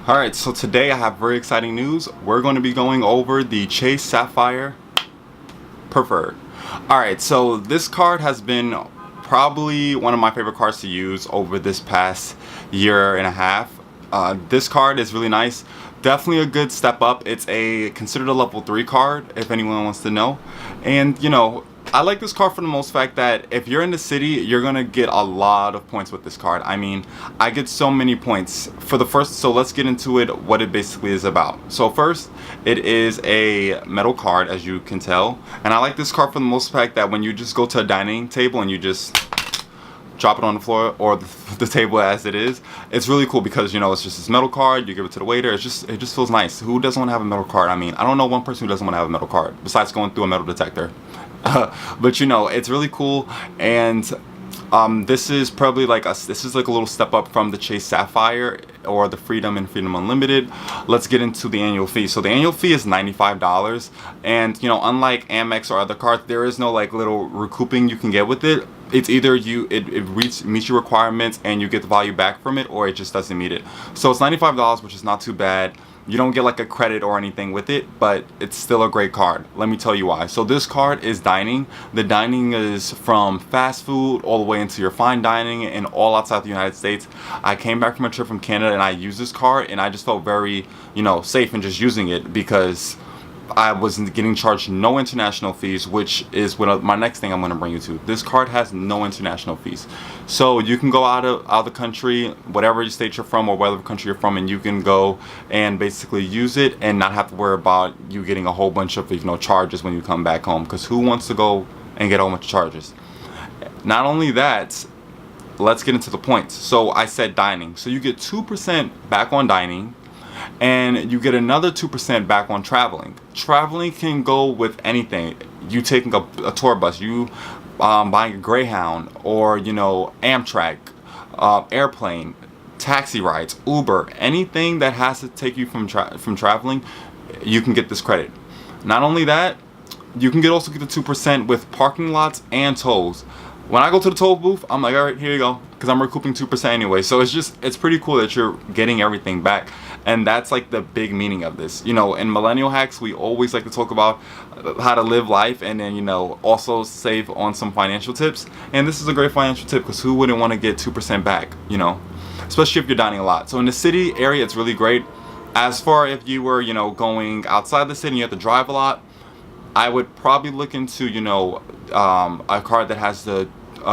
Alright, so today I have very exciting news. We're going to be going over the Chase Sapphire Preferred. Alright, so this card has been probably one of my favorite cards to use over this past year and a half. This card is really nice. Definitely a good step up. It's considered a level 3 card, if anyone wants to know. And you know, I like this card for the most fact that if you're in the city, you're gonna get a lot of points with this card. I mean, I get so many points for the first. So let's get into it, what it basically is about. So first, it is a metal card, as you can tell, and I like this card for the most fact that when you just go to a dining table and you just drop it on the floor or the table as it is, it's really cool because, you know, it's just this metal card. You give it to the waiter. It just feels nice. Who doesn't want to have a metal card? I mean, I don't know one person who doesn't want to have a metal card besides going through a metal detector. But you know, it's really cool. And this is probably like a little step up from the Chase Sapphire or the Freedom and Freedom Unlimited. Let's get into the annual fee. So the annual fee is $95, and you know, unlike Amex or other cards, there is no like little recouping you can get with it. It's either it meets your requirements and you get the value back from it, or it just doesn't meet it. So it's $95, which is not too bad. You don't get like a credit or anything with it, but it's still a great card. Let me tell you why. So this card is dining. The dining is from fast food all the way into your fine dining and all outside the United States. I came back from a trip from Canada and I used this card and I just felt very, you know, safe in just using it because I wasn't getting charged no international fees, which is what my next thing I'm going to bring you to. This card has no international fees, so you can go out of the country, whatever state you're from or whatever country you're from, and you can go and basically use it and not have to worry about you getting a whole bunch of, you know, charges when you come back home. Because who wants to go and get a whole bunch of charges? Not only that, let's get into the points. So I said dining, so you get 2% back on dining, and you get another 2% back on traveling. Traveling can go with anything. You taking a tour bus, you buying a Greyhound, or you know, Amtrak, airplane, taxi rides, Uber, anything that has to take you from traveling, you can get this credit. Not only that, you can also get the 2% with parking lots and tolls. When I go to the toll booth, I'm like, all right, here you go, because I'm recouping 2% anyway. So it's pretty cool that you're getting everything back. And that's like the big meaning of this. You know, in Millennial Hacks, we always like to talk about how to live life and then, you know, also save on some financial tips. And this is a great financial tip because who wouldn't want to get 2% back, you know, especially if you're dining a lot. So in the city area, it's really great. As far if you were, you know, going outside the city and you have to drive a lot, I would probably look into, you know, a card that has the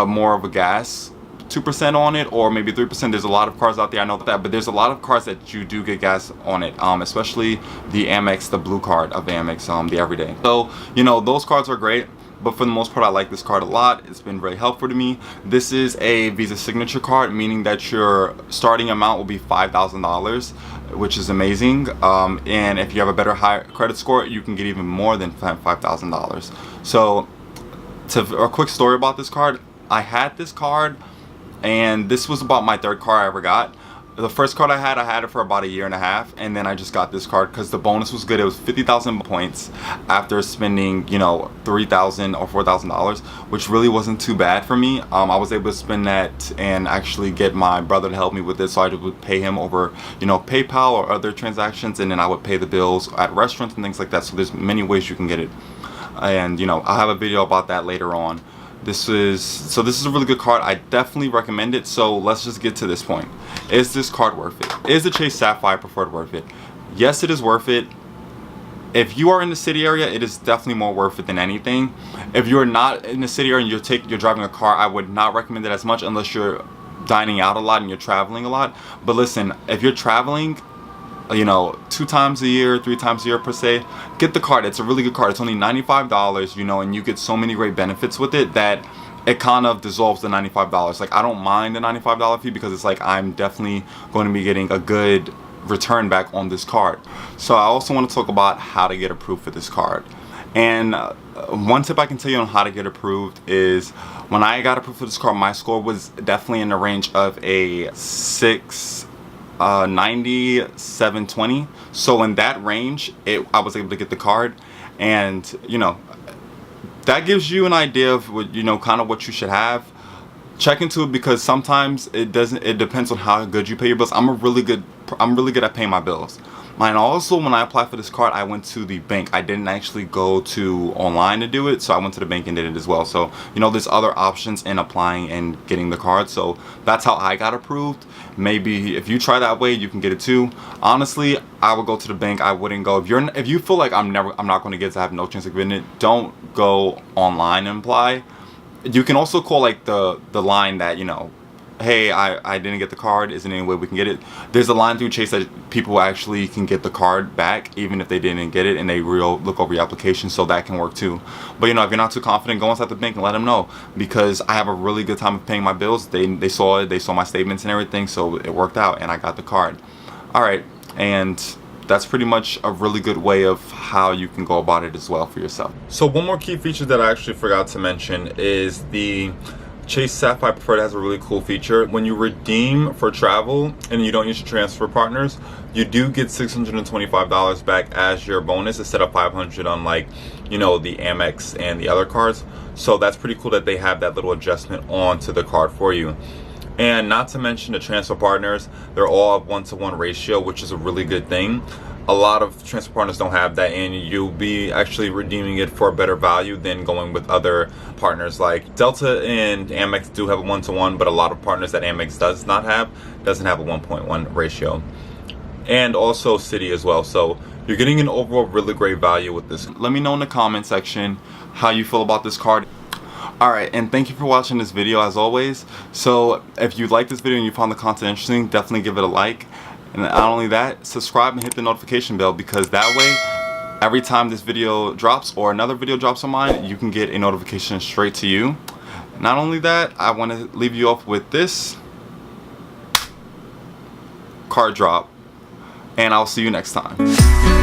more of a gas 2% on it, or maybe 3%. There's a lot of cars out there, I know that, but there's a lot of cars that you do get gas on it, especially the Amex, the blue card of Amex, the everyday. So, you know, those cards are great, but for the most part, I like this card a lot. It's been very helpful to me. This is a Visa signature card, meaning that your starting amount will be $5,000, which is amazing. And if you have a better high credit score, you can get even more than $5,000. So, a quick story about this card. I had this card, and this was about my third card I ever got. The first card I had it for about a year and a half, and then I just got this card because the bonus was good. It was 50,000 points after spending, you know, $3,000 or $4,000, which really wasn't too bad for me. I was able to spend that and actually get my brother to help me with this, so I would pay him over, you know, PayPal or other transactions, and then I would pay the bills at restaurants and things like that. So there's many ways you can get it, and you know, I'll have a video about that later on. This is a really good card. I definitely recommend it. So let's just get to this point. Is this card worth it? Is the Chase Sapphire Preferred worth it? Yes, it is worth it. If you are in the city area, it is definitely more worth it than anything. If you're not in the city area and you're driving a car, I would not recommend it as much unless you're dining out a lot and you're traveling a lot. But listen, if you're traveling, you know, 2 times a year, 3 times a year per se, get the card. It's a really good card. It's only $95, you know, and you get so many great benefits with it that it kind of dissolves the $95. Like, I don't mind the $95 fee because it's like I'm definitely going to be getting a good return back on this card. So I also want to talk about how to get approved for this card. And one tip I can tell you on how to get approved is when I got approved for this card, my score was definitely in the range of a 690, 720. So in that range, I was able to get the card, and you know, that gives you an idea of what, you know, kind of what you should have. Check into it because sometimes it depends on how good you pay your bills. I'm a really good I'm really good at paying my bills. And also, when I applied for this card, I went to the bank. I didn't actually go to online to do it, so I went to the bank and did it as well. So, you know, there's other options in applying and getting the card. So that's how I got approved. Maybe if you try that way, you can get it too. Honestly, I would go to the bank. I wouldn't go if you feel like I'm not going to get it, I have no chance of getting it. Don't go online and apply. You can also call like the line that, you know, hey, I didn't get the card, is there any way we can get it? There's a line through Chase that people actually can get the card back even if they didn't get it, and they look over your application, so that can work too. But you know, if you're not too confident, go inside the bank and let them know, because I have a really good time of paying my bills. They saw it, they saw my statements and everything, so it worked out and I got the card. Alright, and that's pretty much a really good way of how you can go about it as well for yourself. So one more key feature that I actually forgot to mention is the Chase Sapphire Preferred has a really cool feature. When you redeem for travel and you don't use your transfer partners, you do get $625 back as your bonus instead of $500 on, like, you know, the Amex and the other cards. So that's pretty cool that they have that little adjustment onto the card for you. And not to mention the transfer partners, they're all a 1-to-1 ratio, which is a really good thing. A lot of transfer partners don't have that, and you'll be actually redeeming it for a better value than going with other partners. Like Delta and Amex do have a 1-to-1, but a lot of partners that Amex doesn't have a 1.1 ratio. And also Citi as well. So you're getting an overall really great value with this. Let me know in the comment section how you feel about this card. Alright, and thank you for watching this video as always. So if you like this video and you found the content interesting, definitely give it a like. And not only that, subscribe and hit the notification bell, because that way, every time this video drops or another video drops on mine, you can get a notification straight to you. Not only that, I want to leave you off with this card drop, and I'll see you next time.